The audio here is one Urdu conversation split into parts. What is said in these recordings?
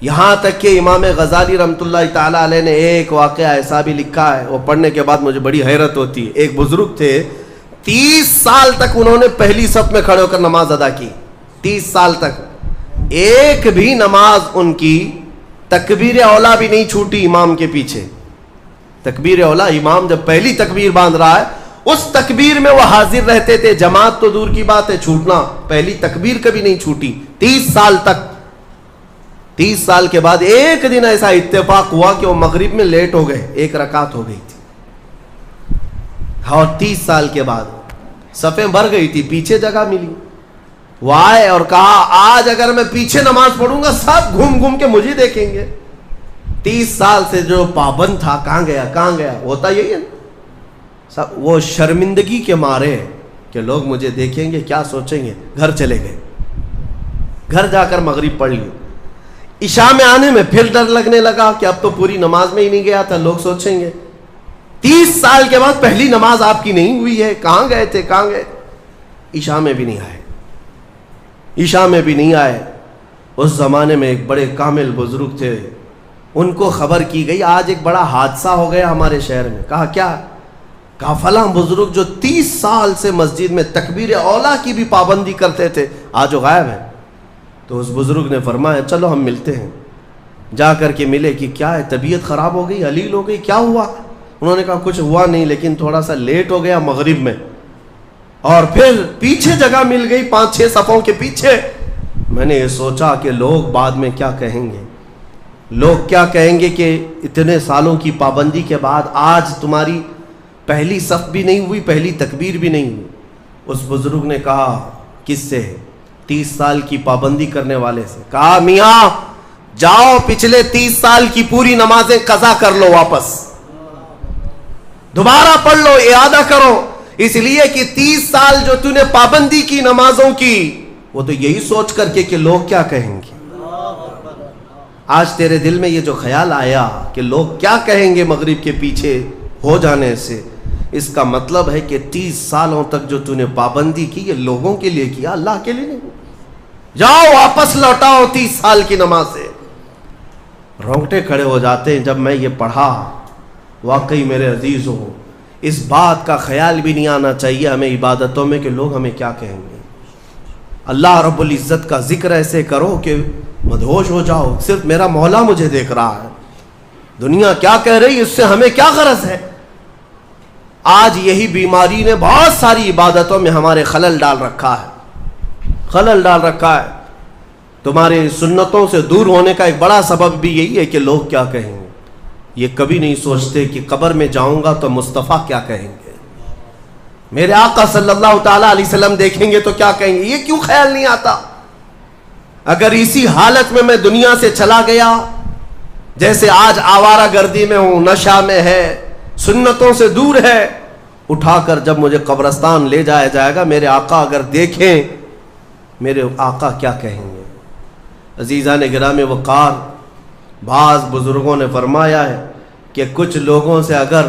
یہاں تک کہ امام غزالی رحمۃ اللہ تعالیٰ علیہ نے ایک واقعہ ایسا بھی لکھا ہے، وہ پڑھنے کے بعد مجھے بڑی حیرت ہوتی ہے۔ ایک بزرگ تھے، 30 سال تک انہوں نے پہلی صف میں کھڑے ہو کر نماز ادا کی، 30 سال تک ایک بھی نماز ان کی تکبیر اولا بھی نہیں چھوٹی امام کے پیچھے۔ تکبیر اولا، امام جب پہلی تکبیر باندھ رہا ہے اس تکبیر میں وہ حاضر رہتے تھے، جماعت تو دور کی بات ہے، چھوٹنا، پہلی تکبیر کبھی نہیں چھوٹی 30 سال تک۔ 30 سال کے بعد ایک دن ایسا اتفاق ہوا کہ وہ مغرب میں لیٹ ہو گئے، 1 رکعت ہو گئی تھی، اور 30 سال کے بعد صفیں بھر گئی تھی، پیچھے جگہ ملی۔ وہ آئے اور کہا آج اگر میں پیچھے نماز پڑھوں گا سب گھوم گھوم کے مجھے دیکھیں گے۔ 30 سال سے جو پابند تھا کہاں گیا کہاں گیا، ہوتا یہی ہے سب، وہ شرمندگی کے مارے کہ لوگ مجھے دیکھیں گے کیا سوچیں گے، گھر چلے گئے، گھر جا کر مغرب پڑھ لی۔ عشاء میں آنے میں پھر ڈر لگنے لگا کہ اب تو پوری نماز میں ہی نہیں گیا تھا، لوگ سوچیں گے۔ 30 سال کے بعد پہلی نماز آپ کی نہیں ہوئی ہے، کہاں گئے تھے کہاں گئے تھے؟ عشاء میں بھی نہیں آئے، عشاء میں بھی نہیں آئے۔ اس زمانے میں ایک بڑے کامل بزرگ تھے، ان کو خبر کی گئی آج ایک بڑا حادثہ ہو گیا ہمارے شہر میں۔ کہا کیا؟ کہا فلاں بزرگ جو 30 سال سے مسجد میں تکبیر اولا کی بھی پابندی کرتے تھے آج وہ غائب ہے۔ تو اس بزرگ نے فرمایا چلو ہم ملتے ہیں۔ جا کر کے ملے کہ کیا ہے، طبیعت خراب ہو گئی، علیل ہو گئی، کیا ہوا؟ انہوں نے کہا کچھ ہوا نہیں لیکن تھوڑا سا لیٹ ہو گیا مغرب میں، اور پھر پیچھے جگہ مل گئی 5-6 صفوں کے پیچھے۔ میں نے یہ سوچا کہ لوگ بعد میں کیا کہیں گے، لوگ کیا کہیں گے کہ اتنے سالوں کی پابندی کے بعد آج تمہاری پہلی صف بھی نہیں ہوئی، پہلی تکبیر بھی نہیں ہوئی۔ اس بزرگ نے کہا کس سے؟ 30 سال کی پابندی کرنے والے سے۔ کہا میاں جاؤ پچھلے 30 سال کی پوری نمازیں قضا کر لو، واپس دوبارہ پڑھ لو، اعادہ کرو، اس لیے کہ 30 سال جو تو نے پابندی کی نمازوں کی وہ تو یہی سوچ کر کے کہ لوگ کیا کہیں گے۔ آج تیرے دل میں یہ جو خیال آیا کہ لوگ کیا کہیں گے مغرب کے پیچھے ہو جانے سے، اس کا مطلب ہے کہ 30 سالوں تک جو تو نے پابندی کی یہ لوگوں کے لیے کیا، اللہ کے لیے نہیں۔ جاؤ واپس لوٹاؤ 30 سال کی نماز سے۔ رونگٹے کھڑے ہو جاتے ہیں جب میں یہ پڑھا۔ واقعی میرے عزیزوں اس بات کا خیال بھی نہیں آنا چاہیے ہمیں عبادتوں میں کہ لوگ ہمیں کیا کہیں گے۔ اللہ رب العزت کا ذکر ایسے کرو کہ مدہوش ہو جاؤ، صرف میرا مولا مجھے دیکھ رہا ہے، دنیا کیا کہہ رہی اس سے ہمیں کیا غرض ہے۔ آج یہی بیماری نے بہت ساری عبادتوں میں ہمارے خلل ڈال رکھا ہے، خلل ڈال رکھا ہے۔ تمہارے سنتوں سے دور ہونے کا ایک بڑا سبب بھی یہی ہے کہ لوگ کیا کہیں گے۔ یہ کبھی نہیں سوچتے کہ قبر میں جاؤں گا تو مصطفیٰ کیا کہیں گے، میرے آقا صلی اللہ تعالیٰ علیہ وسلم دیکھیں گے تو کیا کہیں گے۔ یہ کیوں خیال نہیں آتا؟ اگر اسی حالت میں دنیا سے چلا گیا، جیسے آج آوارہ گردی میں ہوں، نشہ میں ہے، سنتوں سے دور ہے، اٹھا کر جب مجھے قبرستان لے جایا جائے گا، میرے آقا اگر دیکھیں میرے آقا کیا کہیں گے۔ عزیزان گرامی وقار، بعض بزرگوں نے فرمایا ہے کہ کچھ لوگوں سے اگر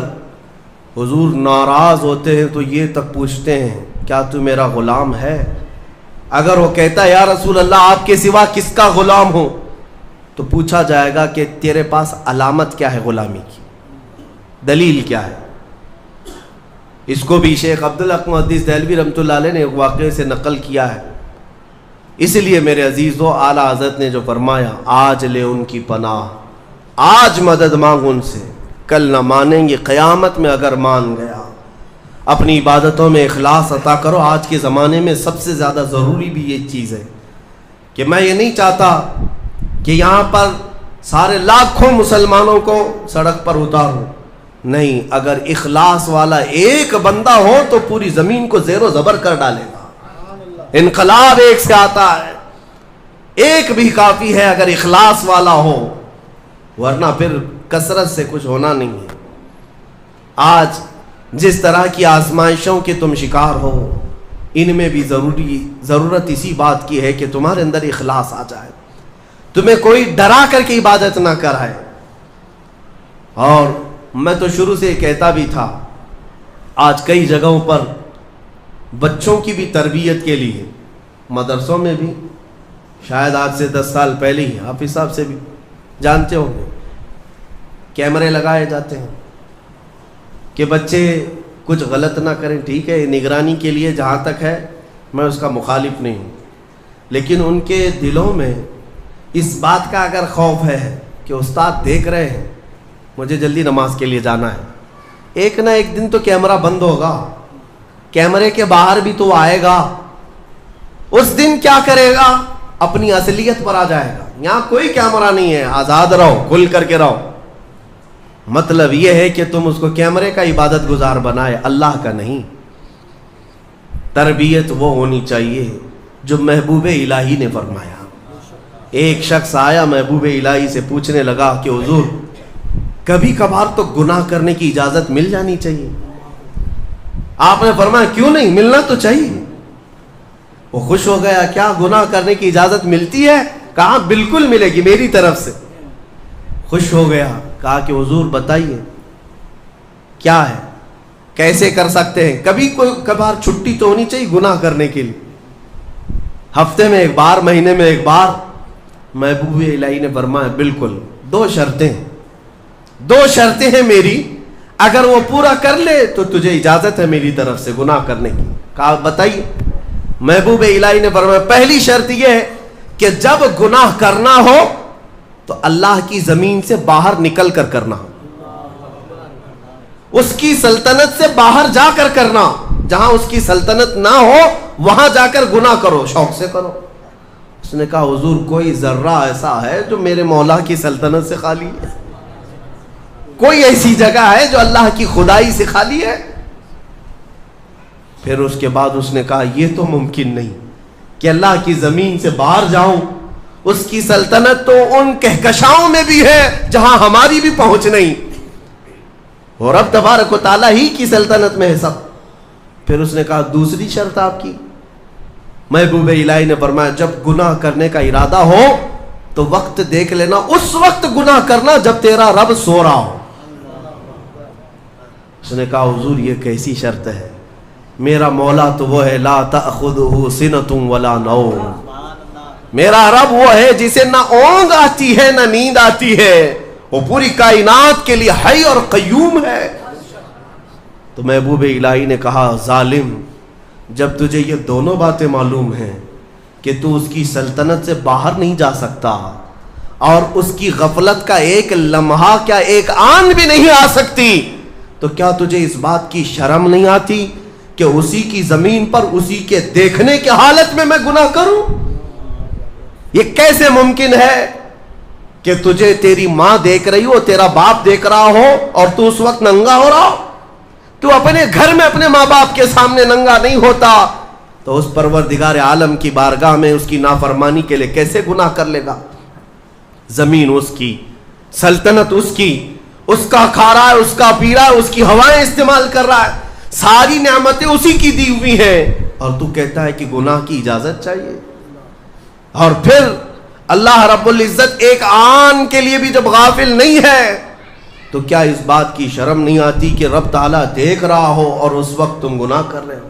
حضور ناراض ہوتے ہیں تو یہ تک پوچھتے ہیں کیا تو میرا غلام ہے؟ اگر وہ کہتا ہے یا رسول اللہ آپ کے سوا کس کا غلام ہوں، تو پوچھا جائے گا کہ تیرے پاس علامت کیا ہے غلامی کی، دلیل کیا ہے۔ اس کو بھی شیخ عبدالحق محدث دہلوی رحمۃ اللہ علیہ نے ایک واقعے سے نقل کیا ہے۔ اس لیے میرے عزیزو اعلیٰ حضرت نے جو فرمایا آج لے ان کی پناہ، آج مدد مانگ ان سے، کل نہ مانیں گے قیامت میں اگر مان گیا۔ اپنی عبادتوں میں اخلاص عطا کرو۔ آج کے زمانے میں سب سے زیادہ ضروری بھی یہ چیز ہے کہ میں یہ نہیں چاہتا کہ یہاں پر سارے لاکھوں مسلمانوں کو سڑک پر اتاروں، نہیں، اگر اخلاص والا ایک بندہ ہو تو پوری زمین کو زیر و زبر کر ڈالے گا۔ انقلاب ایک سے آتا ہے، ایک بھی کافی ہے اگر اخلاص والا ہو، ورنہ پھر کثرت سے کچھ ہونا نہیں ہے۔ آج جس طرح کی آزمائشوں کے تم شکار ہو، ان میں بھی ضرورت اسی بات کی ہے کہ تمہارے اندر اخلاص آ جائے، تمہیں کوئی ڈرا کر کے عبادت نہ کرائے۔ اور میں تو شروع سے کہتا بھی تھا، آج کئی جگہوں پر بچوں کی بھی تربیت کے لیے، مدرسوں میں بھی، شاید آج سے 10 سال پہلے ہی حافظ صاحب سے بھی جانتے ہوں گے کیمرے لگائے جاتے ہیں کہ بچے کچھ غلط نہ کریں. ٹھیک ہے, نگرانی کے لیے جہاں تک ہے میں اس کا مخالف نہیں ہوں, لیکن ان کے دلوں میں اس بات کا اگر خوف ہے کہ استاد دیکھ رہے ہیں, مجھے جلدی نماز کے لیے جانا ہے, ایک نہ ایک دن تو کیمرہ بند ہوگا, کیمرے کے باہر بھی تو آئے گا, اس دن کیا کرے گا؟ اپنی اصلیت پر آ جائے گا. یہاں کوئی کیمرہ نہیں ہے, آزاد رہو, کھل کر کے رہو. مطلب یہ ہے کہ تم اس کو کیمرے کا عبادت گزار بنائے, اللہ کا نہیں. تربیت وہ ہونی چاہیے جو محبوب الہی نے فرمایا. ایک شخص آیا محبوب الہی سے پوچھنے لگا کہ حضور کبھی کبھار تو گناہ کرنے کی اجازت مل جانی چاہیے. آپ نے فرمایا کیوں نہیں, ملنا تو چاہیے. وہ خوش ہو گیا, کیا گناہ کرنے کی اجازت ملتی ہے؟ کہا بالکل ملے گی میری طرف سے. خوش ہو گیا, کہا کہ حضور بتائیے کیا ہے, کیسے کر سکتے ہیں؟ کبھی کوئی کبھار چھٹی تو ہونی چاہیے گناہ کرنے کے لیے, ہفتے میں ایک بار, مہینے میں ایک بار. محبوب الہی نے فرمایا بالکل, دو شرطیں ہیں میری, اگر وہ پورا کر لے تو تجھے اجازت ہے میری طرف سے گناہ کرنے کی. کہا بتائیے. محبوب الہی نے فرمایا پہلی شرط یہ ہے کہ جب گناہ کرنا ہو تو اللہ کی زمین سے باہر نکل کر کرنا, اس کی سلطنت سے باہر جا کر کرنا. جہاں اس کی سلطنت نہ ہو وہاں جا کر گناہ کرو, شوق سے کرو. اس نے کہا حضور کوئی ذرہ ایسا ہے جو میرے مولا کی سلطنت سے خالی ہے؟ کوئی ایسی جگہ ہے جو اللہ کی خدائی سے خالی ہے؟ پھر اس کے بعد اس نے کہا یہ تو ممکن نہیں کہ اللہ کی زمین سے باہر جاؤں, اس کی سلطنت تو ان کہکشاؤں میں بھی ہے جہاں ہماری بھی پہنچ نہیں, اور اب تبارک و تعالیٰ ہی کی سلطنت میں ہے سب. پھر اس نے کہا دوسری شرط آپ کی. محبوب الہی نے فرمایا جب گناہ کرنے کا ارادہ ہو تو وقت دیکھ لینا, اس وقت گناہ کرنا جب تیرا رب سو رہا ہو. اس نے کہا حضور یہ کیسی شرط ہے؟ میرا مولا تو وہ ہے لا تأخذہ سنۃ ولا نوم, میرا رب وہ ہے جسے نہ اونگ آتی ہے نہ نیند آتی ہے, وہ پوری کائنات کے لیے حی اور قیوم ہے. تو محبوب الہی نے کہا ظالم, جب تجھے یہ دونوں باتیں معلوم ہیں کہ تو اس کی سلطنت سے باہر نہیں جا سکتا اور اس کی غفلت کا ایک لمحہ کیا ایک آن بھی نہیں آ سکتی, تو کیا تجھے اس بات کی شرم نہیں آتی کہ اسی کی زمین پر اسی کے دیکھنے کی حالت میں گناہ کروں؟ یہ کیسے ممکن ہے کہ تجھے تیری ماں دیکھ رہی ہو, تیرا باپ دیکھ رہا ہو اور تو اس وقت ننگا ہو رہا ہو؟ تو اپنے گھر میں اپنے ماں باپ کے سامنے ننگا نہیں ہوتا تو اس پروردگار عالم کی بارگاہ میں اس کی نافرمانی کے لیے کیسے گناہ کر لے گا؟ زمین اس کی, سلطنت اس کی, اس کا کھا رہا ہے, اس کا پی رہا ہے, اس کی ہوائیں استعمال کر رہا ہے, ساری نعمتیں اسی کی دی ہوئی ہیں, اور تو کہتا ہے کہ گناہ کی اجازت چاہیے. اور پھر اللہ رب العزت ایک آن کے لیے بھی جب غافل نہیں ہے تو کیا اس بات کی شرم نہیں آتی کہ رب تعالیٰ دیکھ رہا ہو اور اس وقت تم گناہ کر رہے ہو؟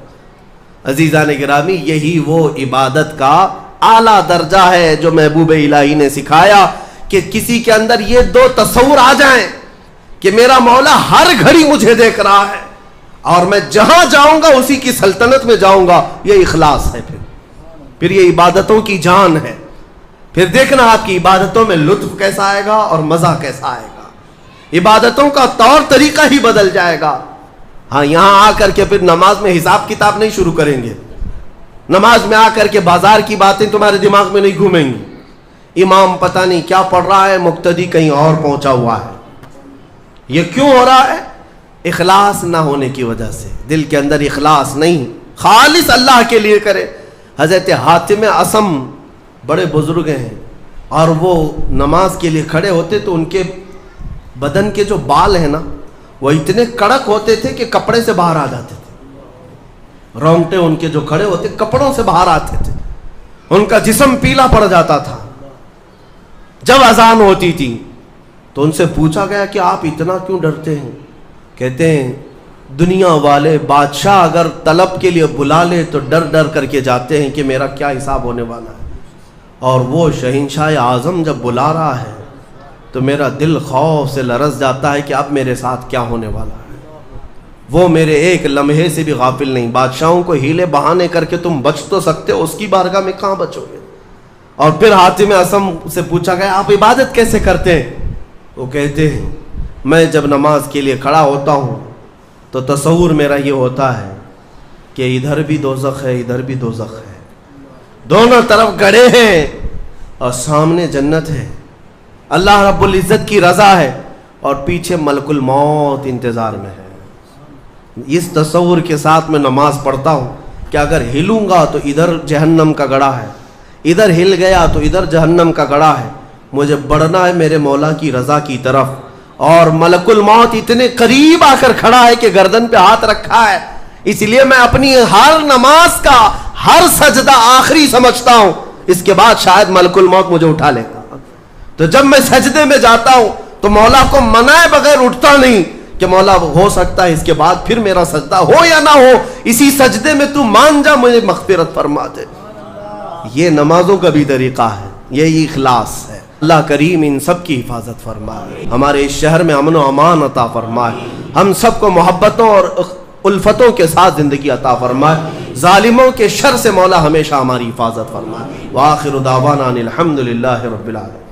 عزیزان گرامی, یہی وہ عبادت کا اعلیٰ درجہ ہے جو محبوب الہی نے سکھایا کہ کسی کے اندر یہ دو تصور آ جائیں کہ میرا مولا ہر گھڑی مجھے دیکھ رہا ہے اور میں جہاں جاؤں گا اسی کی سلطنت میں جاؤں گا. یہ اخلاص ہے, پھر یہ عبادتوں کی جان ہے. پھر دیکھنا آپ کی عبادتوں میں لطف کیسا آئے گا اور مزہ کیسا آئے گا, عبادتوں کا طور طریقہ ہی بدل جائے گا. ہاں یہاں آ کر کے پھر نماز میں حساب کتاب نہیں شروع کریں گے, نماز میں آ کر کے بازار کی باتیں تمہارے دماغ میں نہیں گھومیں گی, امام پتہ نہیں کیا پڑھ رہا ہے, مقتدی کہیں اور پہنچا ہوا ہے. یہ کیوں ہو رہا ہے؟ اخلاص نہ ہونے کی وجہ سے. دل کے اندر اخلاص نہیں, خالص اللہ کے لیے کرے. حضرت حاتم اصم بڑے بزرگ ہیں, اور وہ نماز کے لیے کھڑے ہوتے تو ان کے بدن کے جو بال ہیں نا وہ اتنے کڑک ہوتے تھے کہ کپڑے سے باہر آ جاتے تھے. رونگٹے ان کے جو کھڑے ہوتے کپڑوں سے باہر آتے تھے, ان کا جسم پیلا پڑ جاتا تھا. جب اذان ہوتی تھی تو ان سے پوچھا گیا کہ آپ اتنا کیوں ڈرتے ہیں؟ کہتے ہیں دنیا والے بادشاہ اگر طلب کے لیے بلا لے تو ڈر ڈر کر کے جاتے ہیں کہ میرا کیا حساب ہونے والا ہے, اور وہ شہنشاہ اعظم جب بلا رہا ہے تو میرا دل خوف سے لرز جاتا ہے کہ اب میرے ساتھ کیا ہونے والا ہے۔ وہ میرے ایک لمحے سے بھی غافل نہیں۔ بادشاہوں کو ہیلے بہانے کر کے تم بچ تو سکتے ہو، اس کی بارگاہ میں کہاں بچو گے؟ اور پھر حاتم اصم سے پوچھا گیا آپ عبادت کیسے کرتے ہیں؟ وہ کہتے ہیں میں جب نماز کے لیے کھڑا ہوتا ہوں تو تصور میرا یہ ہوتا ہے کہ ادھر بھی دوزخ ہے ادھر بھی دوزخ ہے، دونوں طرف گڑھے ہیں اور سامنے جنت ہے، اللہ رب العزت کی رضا ہے اور پیچھے ملک الموت انتظار میں ہے۔ اس تصور کے ساتھ میں نماز پڑھتا ہوں کہ اگر ہلوں گا تو ادھر جہنم کا گڑھا ہے، ادھر ہل گیا تو ادھر جہنم کا گڑھا ہے، مجھے بڑھنا ہے میرے مولا کی رضا کی طرف، اور ملک الموت اتنے قریب آ کر کھڑا ہے کہ گردن پہ ہاتھ رکھا ہے، اس لیے میں اپنی ہر نماز کا ہر سجدہ آخری سمجھتا ہوں، اس کے بعد شاید ملک الموت مجھے اٹھا لے گا۔ تو جب میں سجدے میں جاتا ہوں تو مولا کو منائے بغیر اٹھتا نہیں کہ مولا ہو سکتا ہے اس کے بعد پھر میرا سجدہ ہو یا نہ ہو، اسی سجدے میں تو مان جا مجھے مغفرت فرما دے۔ یہ نمازوں کا بھی طریقہ ہے، یہی اخلاص ہے۔ اللہ کریم ان سب کی حفاظت فرمائے، ہمارے اس شہر میں امن و امان عطا فرمائے، ہم سب کو محبتوں اور الفتوں کے ساتھ زندگی عطا فرمائے، ظالموں کے شر سے مولا ہمیشہ ہماری حفاظت فرمائے۔ وآخر دعوانا ان الحمد للہ رب العالمین۔